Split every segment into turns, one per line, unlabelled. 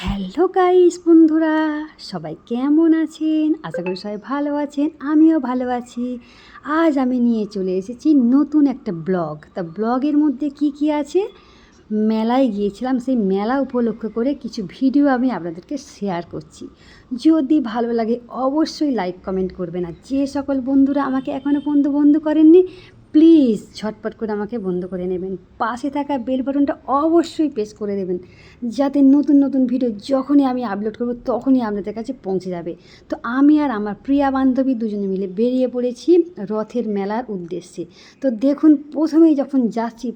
Hello guys বন্ধুরা, সবাই কেমন আছেন? আশা করি সবাই ভালো আছেন, আমিও ভালো আছি। আজ আমি নিয়ে চলে এসেছি নতুন একটা ব্লগ। তা ব্লগের মধ্যে কি আছে, মেলায় গিয়েছিলাম, সেই মেলা উপলক্ষ করে কিছু ভিডিও আমি আপনাদেরকে শেয়ার করছি। যদি ভালো লাগে অবশ্যই লাইক কমেন্ট করবেন। আর যে সকল বন্ধুরা আমাকে এখনও পর্যন্ত বন্ধু করেননি, প্লিজ ঝটপট করে আমাকে বন্ধ করে নেবেন। পাশে থাকা বেল বাটনটা অবশ্যই প্রেস করে দেবেন, যাতে নতুন নতুন ভিডিও যখনই আমি আপলোড করব তখনই আপনাদের কাছে পৌঁছে যাবে। তো আমি আর আমার প্রিয়া বান্ধবী দুজনে মিলে বেরিয়ে পড়েছি রথের মেলার উদ্দেশ্যে। তো দেখুন, প্রথমেই যখন যাচ্ছি,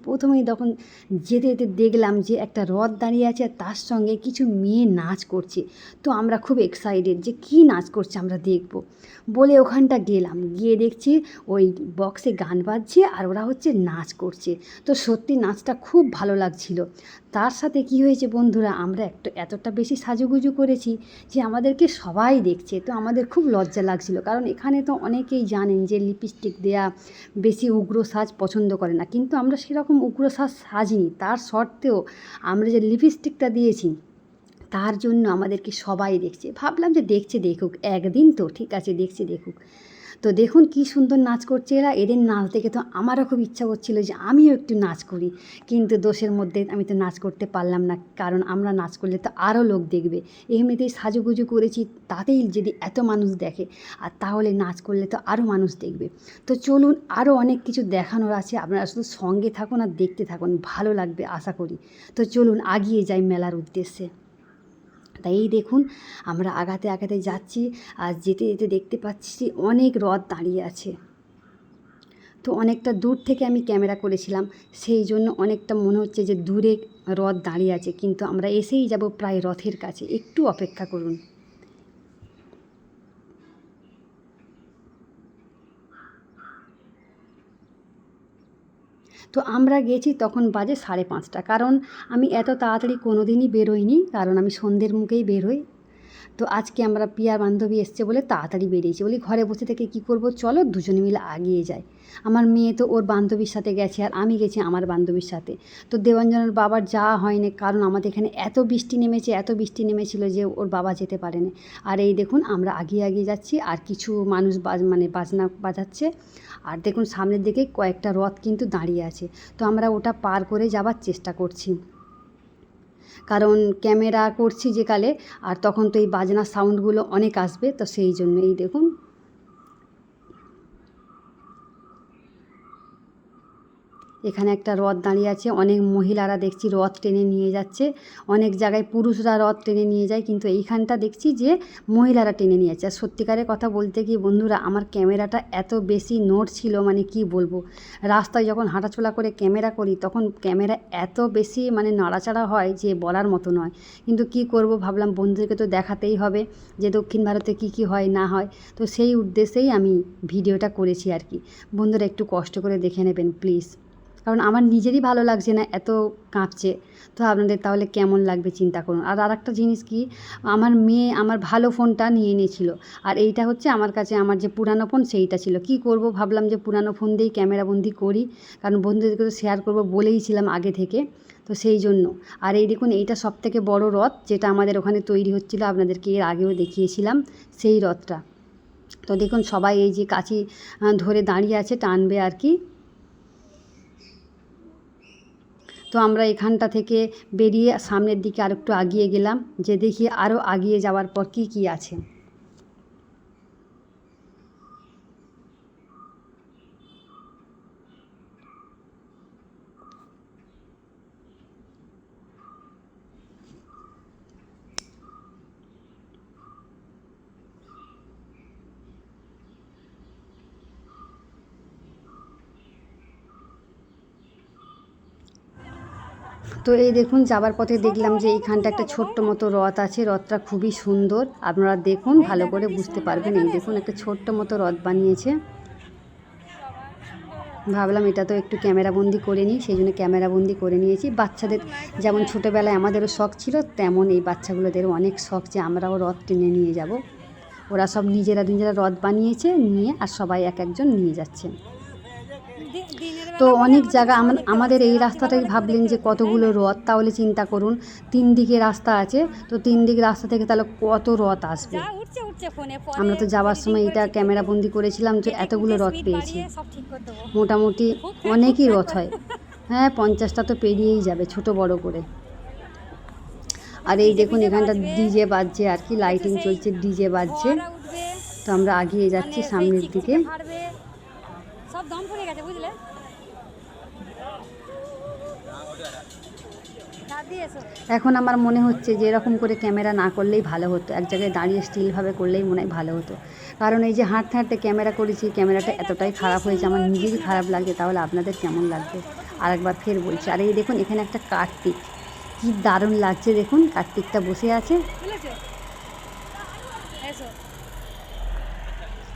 তখন যেতে যেতে দেখলাম যে একটা রথ দাঁড়িয়ে আছে, আর তার সঙ্গে কিছু মেয়ে নাচ করছে। তো আমরা খুব এক্সাইটেড যে কী নাচ করছে আমরা দেখব বলে ওখানটা গেলাম। গিয়ে দেখছি ওই বক্সে গান বাজছে আর ওরা হচ্ছে নাচ করছে। তো সত্যি নাচটা খুব ভালো লাগছিল। তার সাথে কি হয়েছে বন্ধুরা, আমরা এতটা বেশি সাজুগুজু করেছি যে আমাদেরকে সবাই দেখছে। তো আমাদের খুব লজ্জা লাগছিল, কারণ এখানে তো অনেকেই জানেন যে লিপস্টিক দেয়া বেশি উগ্র সাজ পছন্দ করে না, কিন্তু আমরা সেরকম উগ্র সাজ সাজিনি। তার সত্ত্বেও আমরা যে লিপস্টিকটা দিয়েছি তার জন্য আমাদেরকে সবাই দেখছে। ভাবলাম যে দেখছে দেখুক, একদিন তো ঠিক আছে, দেখছে দেখুক। তো দেখুন কি সুন্দর নাচ করছে এরা। এদের নাচ দেখে তো আমারও খুব ইচ্ছা করছিল যে আমিও একটু নাচ করি, কিন্তু দোষের মধ্যে আমি তো নাচ করতে পারলাম না, কারণ আমরা নাচ করলে তো আরও লোক দেখবে। এমনিতেই সাজুগুজু করেছি, তাতেই যদি এত মানুষ দেখে, আর তাহলে নাচ করলে তো আরও মানুষ দেখবে। তো চলুন, আরও অনেক কিছু দেখানোর আছে, আপনারা শুধু সঙ্গে থাকুন আর দেখতে থাকুন, ভালো লাগবে আশা করি। তো চলুন আগিয়ে যাই মেলার উদ্দেশ্যে। তাই এই দেখুন, আমরা আগাতে আগাতে যাচ্ছি, আর যেতে যেতে দেখতে পাচ্ছি অনেক রথ দাঁড়িয়ে আছে। তো অনেকটা দূর থেকে আমি ক্যামেরা করেছিলাম, সেই জন্য অনেকটা মনে হচ্ছে যে দূরে রথ দাঁড়িয়ে আছে, কিন্তু আমরা এসেই যাব প্রায় রথের কাছে, একটু অপেক্ষা করুন। তো আমরা গেছি তখন বাজে 5:30, কারণ আমি এত তাড়াতাড়ি কোনো দিনই বেরোইনি, কারণ আমি সন্ধ্যের মুখেই বেরোই। তো আজকে আমরা প্রিয়ার বান্ধবী এসছে বলে তাড়াতাড়ি বেরিয়েছি। বলি ঘরে বসে থেকে কি করব, চলো দুজনে মিলে আগিয়ে যাই। আমার মেয়ে তো ওর বান্ধবীর সাথে গেছে, আর আমি গেছি আমার বান্ধবীর সাথে। তো দেবাঞ্জনের বাবার যাওয়া হয়নি, কারণ আমাদের এখানে এত বৃষ্টি নেমেছিল যে ওর বাবা যেতে পারেনি। আর এই দেখুন আমরা আগিয়ে যাচ্ছি, আর কিছু মানুষ বাজনা বাজাচ্ছে। আর দেখুন সামনের দিকে কয়েকটা রথ কিন্তু দাঁড়িয়ে আছে। তো আমরা ওটা পার করে যাবার চেষ্টা করছি, কারণ ক্যামেরা করছি যেকালে, আর তখন তো এই বাজনার সাউন্ডগুলো অনেক আসবে, তো সেই জন্য এই দেখুন এখানে একটা রথ দাঁড়িয়ে আছে। অনেক মহিলারা দেখছি রথ টেনে নিয়ে যাচ্ছে। অনেক জায়গায় পুরুষরা রথ টেনে নিয়ে যায়, কিন্তু এইখানটা দেখছি যে মহিলারা টেনে নিয়ে যাচ্ছে। আর সত্যিকারের কথা বলতে কি বন্ধুরা, আমার ক্যামেরাটা এত বেশি নোট ছিল, মানে কি বলবো। রাস্তায় যখন হাঁটাচলা করে ক্যামেরা করি তখন ক্যামেরা এত বেশি নাড়াচাড়া হয় যে বলার মতো নয়। কিন্তু কি করব, ভাবলাম বন্ধুদেরকে তো দেখাতেই হবে যে দক্ষিণ ভারতে কি হয় না হয়। তো সেই উদ্দেশ্যেই আমি ভিডিওটা করেছি আর কি। বন্ধুরা একটু কষ্ট করে দেখে নেবেন প্লিজ, কারণ আমার নিজেরই ভালো লাগছে না, এত কাঁপছে। তো আপনাদের তাহলে কেমন লাগবে চিন্তা করুন। আর আরেকটা জিনিস কি, আমার মেয়ে আমার ভালো ফোনটা নিয়ে নিয়েছিল, আর এইটা হচ্ছে আমার কাছে আমার যে পুরানো ফোন সেইটা ছিল। কি করব, ভাবলাম যে পুরানো ফোন দিয়েই ক্যামেরাবন্দি করি, কারণ বন্ধুদেরকে তো শেয়ার করব বলেইছিলাম আগে থেকে, তো সেই জন্য। আর এই দেখুন, এইটা সবথেকে বড় রথ, যেটা আমাদের ওখানে তৈরি হচ্ছিল, আপনাদেরকে এর আগেও দেখিয়েছিলাম সেই রথটা। তো দেখুন সবাই এই যে কাঁচি ধরে দাঁড়িয়ে আছে, টানবে আর কি। তো আমরা এখানটা থেকে বেরিয়ে সামনের দিকে আরেকটু আগিয়ে গেলাম, যে দেখি আরও আগিয়ে যাওয়ার পর কি আছে। তো এই দেখুন যাবার পথে দেখলাম যে এইখানটা একটা ছোট্ট মতো রথ আছে। রথটা খুবই সুন্দর, আপনারা দেখুন ভালো করে বুঝতে পারবেন। এই দেখুন একটা ছোট্ট মতো রথ বানিয়েছে। ভাবলাম এটা তো একটু ক্যামেরাবন্দি করে নিই, সেই জন্য ক্যামেরাবন্দি করে নিয়েছি। বাচ্চাদের যেমন ছোটোবেলায় আমাদেরও শখ ছিল, তেমন এই বাচ্চাগুলোদেরও অনেক শখ যে আমরাও রথ টেনে নিয়ে যাব। ওরা সব নিজেরা রথ বানিয়েছে নিয়ে, আর সবাই এক একজন নিয়ে যাচ্ছে। তো অনেক জায়গা আমাদের এই রাস্তাটাই ভাবলেন যে কতগুলো রথ, তাহলে চিন্তা করুন 3 দিকে রাস্তা আছে, তো 3 দিকে রাস্তা থেকে তাহলে কত রথ আসবে। আমরা তো যাওয়ার সময় এটা ক্যামেরা বন্দি করেছিলাম যে এতগুলো রথ পেয়েছি, মোটামুটি অনেকই রথ হয়। হ্যাঁ 50টা তো পেরিয়েই যাবে ছোট বড় করে। আর এই দেখুন এখানটা ডিজে বাজছে আর কি, লাইটিং চলছে, ডিজে বাজছে। তো আমরা এগিয়ে যাচ্ছি সামনের দিকে।
সব দম পড়ে গেছে বুঝলে।
এখন আমার মনে হচ্ছে যে এরকম করে ক্যামেরা না করলেই ভালো হতো, এক জায়গায় দাঁড়িয়ে স্টিলভাবে করলেই মনে হয় ভালো হতো। কারণ এই যে হাঁটতে হাঁটতে ক্যামেরা করেছি, ক্যামেরাটা এতটাই খারাপ হয়েছে, আমার নিজেরই খারাপ লাগছে, তাহলে আপনাদের কেমন লাগবে আরেকবার ফের বলছি। আর এই দেখুন এখানে একটা কার্তিক, কি দারুণ লাগছে দেখুন, কার্তিকটা বসে আছে।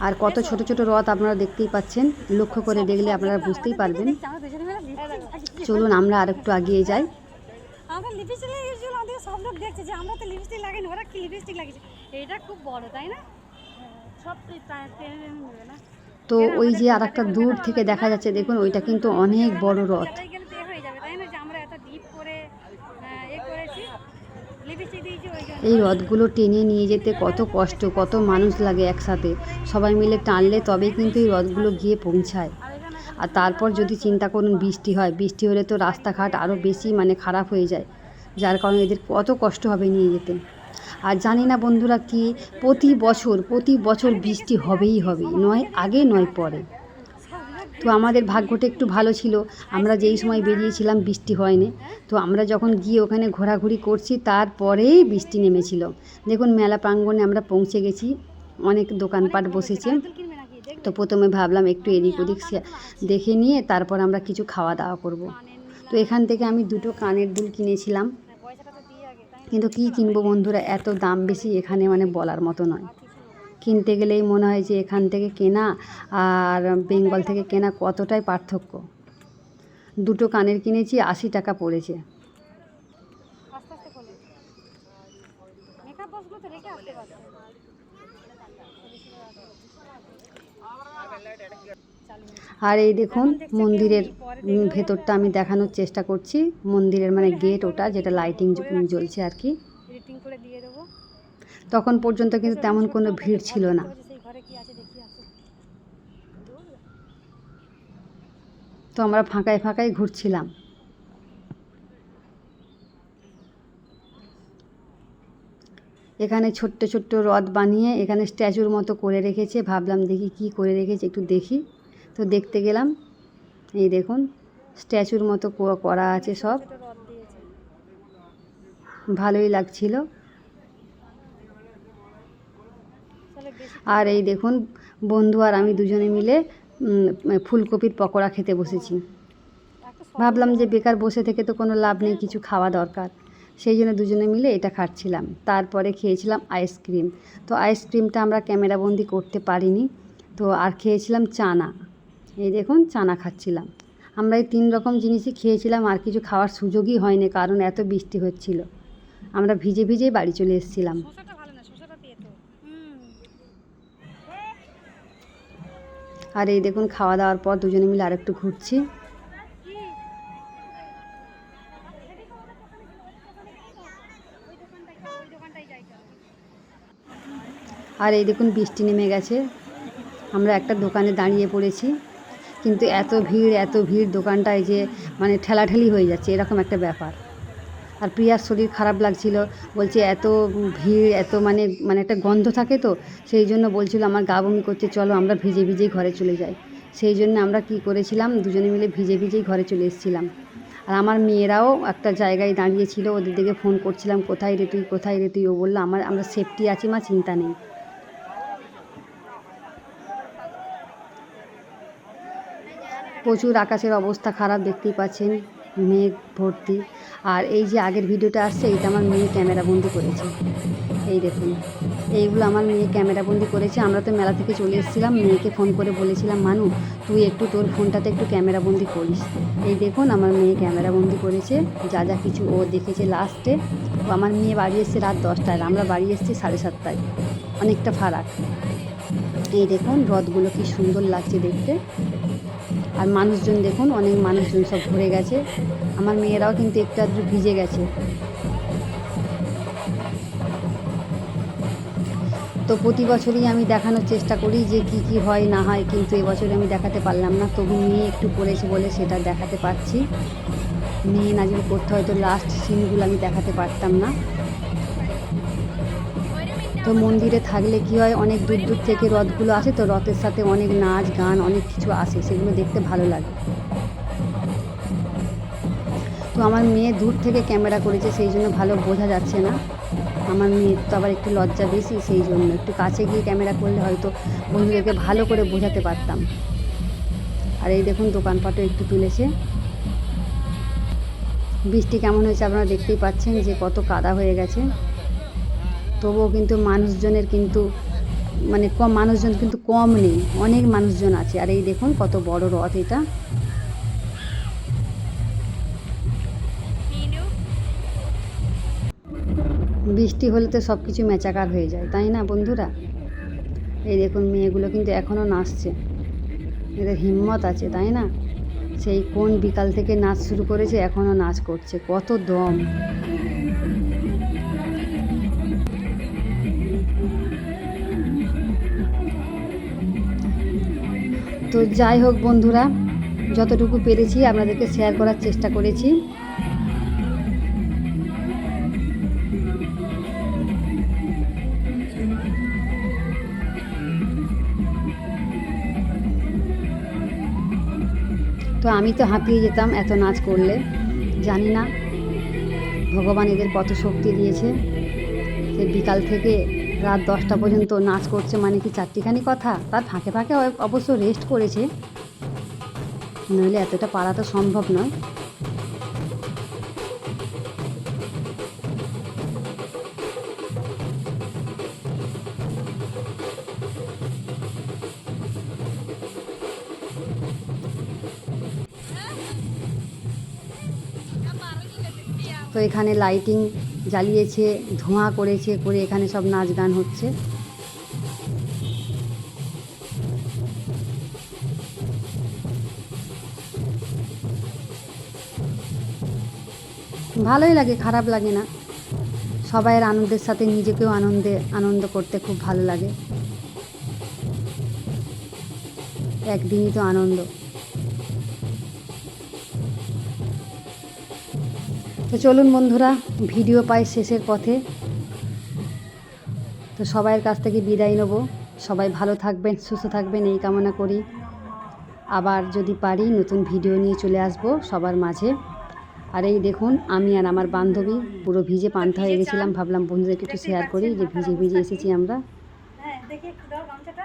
আর কত ছোট ছোট রথ আপনারা দেখতেই পাচ্ছেন, লক্ষ্য করে দেখলে আপনারা বুঝতেই পারবেন। চলুন আমরা আর একটু এগিয়ে যাই।
আমরা লিপস্টিক লাগিয়েছিল, আমাদের সব লোক দেখছে যে আমরা তো লিপস্টিক লাগাইনি, ওরা কি লিপস্টিক লাগিয়েছে। এটা খুব বড় তাই না, সব নেবে না।
তো ওই যে আর একটা দূর থেকে দেখা যাচ্ছে দেখুন, ওইটা কিন্তু অনেক বড় রথ। এই রথগুলো টেনে নিয়ে যেতে কত কষ্ট, কত মানুষ লাগে একসাথে, সবাই মিলে টানলে তবেই কিন্তু এই রথগুলো গিয়ে পৌঁছায়। আর তারপর যদি চিন্তা করুন বৃষ্টি হয়, বৃষ্টি হলে তো রাস্তাঘাট আরও বেশি মানে খারাপ হয়ে যায়, যার কারণে এদের কত কষ্ট হবে নিয়ে যেতে। আর জানি না বন্ধুরা কি, প্রতি বছর বৃষ্টি হবেই হবে, নয় আগে নয় পরে। তো আমাদের ভাগ্যটা একটু ভালো ছিল, আমরা যেই সময় বেরিয়েছিলাম বৃষ্টি হয়নি। তো আমরা যখন গিয়ে ওখানে ঘোরাঘুরি করছি তারপরেই বৃষ্টি নেমেছিল। দেখুন মেলা প্রাঙ্গণে আমরা পৌঁছে গেছি, অনেক দোকানপাট বসেছে। তো প্রথমে ভাবলাম একটু এদিক ওদিক দেখে নিয়ে তারপর আমরা কিছু খাওয়া দাওয়া করব। তো এখান থেকে আমি 2টো কানের দুল কিনেছিলাম, কিন্তু কি কিনবো বন্ধুরা, এত দাম বেশি এখানে মানে বলার মতো নয়। কিনতে গেলেই মনে হয় যে এখান থেকে কেনা আর বেঙ্গল থেকে কেনা কতটাই পার্থক্য। 2টো কানের কিনেছি, 80 টাকা পড়েছে। আর এই দেখুন মন্দিরের ভেতরটা আমি দেখানোর চেষ্টা করছি, মন্দিরের মানে গেট ওটা, যেটা লাইটিং জ্বলছে আর কি। তখন পর্যন্ত কিন্তু তেমন কোনো ভিড় ছিল না। তো আমরা ফাঁকায় ফাঁকায় ঘুরছিলাম। এখানে ছোট্ট ছোট্ট রথ বানিয়ে এখানে স্ট্যাচুর মতো করে রেখেছে, ভাবলাম দেখি কি করে রেখেছে একটু দেখি। তো দেখতে গেলাম, এই দেখুন স্ট্যাচুর মতো করা আছে সব, ভালোই লাগছিল। আর এই দেখুন বন্ধু আর আমি দুজনে মিলে ফুলকপির পকোড়া খেতে বসেছি। ভাবলাম যে বেকার বসে থেকে তো কোনো লাভ নেই, কিছু খাওয়া দরকার, সেই জন্য দুজনে মিলে এটা খাচ্ছিলাম। তারপরে খেয়েছিলাম আইসক্রিম। তো আইসক্রিমটা আমরা ক্যামেরাবন্দি করতে পারিনি। তো আর খেয়েছিলাম চানা, এই দেখুন চানা খাচ্ছিলাম। আমরা এই 3 রকম জিনিসই খেয়েছিলাম, আর কিছু খাওয়ার সুযোগই হয়নি, কারণ এত বৃষ্টি হচ্ছিল। আমরা ভিজে ভিজেই বাড়ি চলে এসেছিলাম। আর এই দেখুন খাওয়া দাওয়ার পর দুজনে মিলে আরেকটু ঘুরছি। আর এই দেখুন বৃষ্টি নেমে গেছে, আমরা একটা দোকানে দাঁড়িয়ে পড়েছি, কিন্তু এত ভিড় দোকানটায় যে মানে ঠেলাঠেলি হয়ে যাচ্ছে, এরকম একটা ব্যাপার। আর প্রিয়ার শরীর খারাপ লাগছিল, বলছে এত ভিড়, এত মানে একটা গন্ধ থাকে, তো সেই জন্য বলছিল আমার গা বমি করছে, চলো আমরা ভিজে ভিজেই ঘরে চলে যাই। সেই জন্য আমরা কি করেছিলাম, দুজনে মিলে ভিজে ভিজেই ঘরে চলে এসেছিলাম। আর আমার মেয়েরাও একটা জায়গায় দাঁড়িয়েছিল, ওদের দিকে ফোন করছিলাম, কোথায় রে তুই, কোথায় রে তুই। ও বললো আমরা সেফটি আছি মা, চিন্তা নেই। প্রচুর আকাশের অবস্থা খারাপ, দেখতেই পাচ্ছেন মেঘ ভর্তি। আর এই যে আগের ভিডিওটা আসছে, এটা আমার মেয়ে ক্যামেরাবন্দি করেছে, এই দেখুন এইগুলো আমার মেয়ে ক্যামেরাবন্দি করেছে। আমরা তো মেলা থেকে চলে এসেছিলাম, মেয়েকে ফোন করে বলেছিলাম মানু তুই একটু তোর ফোনটাতে একটু ক্যামেরাবন্দি করিস। এই দেখুন আমার মেয়ে ক্যামেরাবন্দি করেছে, যা যা কিছু ও দেখেছে লাস্টে। আমার মেয়ে বাড়ি এসছে রাত 10টায়, আমরা বাড়ি এসেছি 7:30টায়, অনেকটা ফারাক। এই দেখুন রথগুলো কি সুন্দর লাগছে দেখতে। আর মানুষজন দেখুন, অনেক মানুষজন সব ভরে গেছে। আমার মেয়েরাও কিন্তু একটু আধটু ভিজে গেছে। তো প্রতি বছরই আমি দেখানোর চেষ্টা করি যে কি কি হয় না হয়, কিন্তু এবছরে আমি দেখাতে পারলাম না। তবু মেয়ে একটু করেছে বলে সেটা দেখাতে পারছি। মেয়ে না যদি করতে হয়তো লাস্ট সিনগুলো আমি দেখাতে পারতাম না। তো মন্দিরে থাকলে কি হয়, অনেক দূর দূর থেকে রথগুলো আসে, তো রথের সাথে অনেক নাচ গান অনেক কিছু আসে, সেগুলো দেখতে ভালো লাগে। তো আমার মেয়ে দূর থেকে ক্যামেরা করেছে, সেই জন্য ভালো বোঝা যাচ্ছে না। আমার মেয়ের তো আবার একটু লজ্জা বেশি, সেই জন্য একটু কাছে গিয়ে ক্যামেরা করলে হয়তো বন্ধুদেরকে ভালো করে বোঝাতে পারতাম। আর এই দেখুন দোকানপাটও একটু তুলেছে। বৃষ্টি কেমন হয়েছে আপনারা দেখতেই পাচ্ছেন যে কত কাদা হয়ে গেছে। তবুও কিন্তু মানুষজনের কিন্তু মানে মানুষজন কিন্তু কম নেই, অনেক মানুষজন আছে। আর এই দেখুন কত বড় রথ এটা। বৃষ্টি হলে তো সব কিছু মেচাকার হয়ে যায়, তাই না বন্ধুরা? এই দেখুন মেয়েগুলো কিন্তু এখনও নাচছে, এদের হিম্মত আছে, তাই না? সেই কোন বিকাল থেকে নাচ শুরু করেছে, এখনও নাচ করছে, কত দম। তো যাই হোক বন্ধুরা, যতটুকু পেরেছি আপনাদেরকে শেয়ার করার চেষ্টা করেছি। তো আমি তো হাঁপিয়ে যেতাম এত নাচ করলে। জানি না ভগবান এদের কত শক্তি দিয়েছে, যে বিকাল থেকে রাত 10টা পর্যন্ত নাচ করছে, মানে কি চারটিখানি কথা। তার ফাঁকে ফাঁকে অবশ্য রেস্ট করেছে, নইলে এতটা পারা তো সম্ভব নয়। তো এখানে লাইটিং জ্বালিয়েছে, ধোঁয়া করেছে, করে এখানে সব নাচ গান হচ্ছে। ভালোই লাগে, খারাপ লাগে না। সবাইয়ের আনন্দের সাথে নিজেকেও আনন্দ করতে খুব ভালো লাগে। একদিনই তো আনন্দ। তো চলুন বন্ধুরা, ভিডিও পাই শেষের পথে। তো সবাইয়ের কাছ থেকে বিদায় নেব। সবাই ভালো থাকবেন, সুস্থ থাকবেন এই কামনা করি। আবার যদি পারি নতুন ভিডিও নিয়ে চলে আসব সবার মাঝে। আর এই দেখুন আমি আর আমার বান্ধবী পুরো ভিজে পান্তা হয়ে গেছিলাম, ভাবলাম বন্ধুদেরকে একটু শেয়ার করি যে ভিজে ভিজে এসেছি আমরা।
হ্যাঁ দেখি একটু দাও গামছাটা,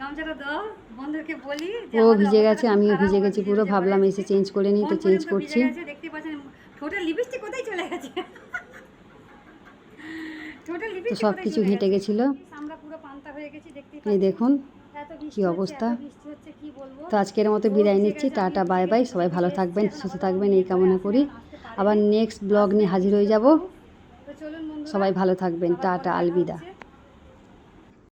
গামছাটা দাও বন্ধুকে বলি।
ও ভিজে গেছে, আমিও ভিজে গেছি পুরো, ভাবলাম এসে চেঞ্জ করে নিই, তো চেঞ্জ করছি।
দেখতে পাচ্ছেন ঠোঁটের লিপস্টিক কোথায় চলে গেছে, ঠোঁটের
তো
লিপস্টিক
সব কিছু ঘেঁটে গেছিলো।
আমরা পুরো পান্তা হয়ে গেছি, দেখতে
এই দেখুন
এত বৃষ্টি
কি অবস্থা।
বৃষ্টি হচ্ছে কি বলবো।
তো আজকের মতো বিদায় নিচ্ছি, টাটা বাই বাই। সবাই ভালো থাকবেন, সুস্থ থাকবেন এই কামনা করি। আবার নেক্সট ব্লগ নিয়ে হাজির হয়ে যাব।
তো চলুন বন্ধুরা,
সবাই ভালো থাকবেন, টাটা, আলবিদা।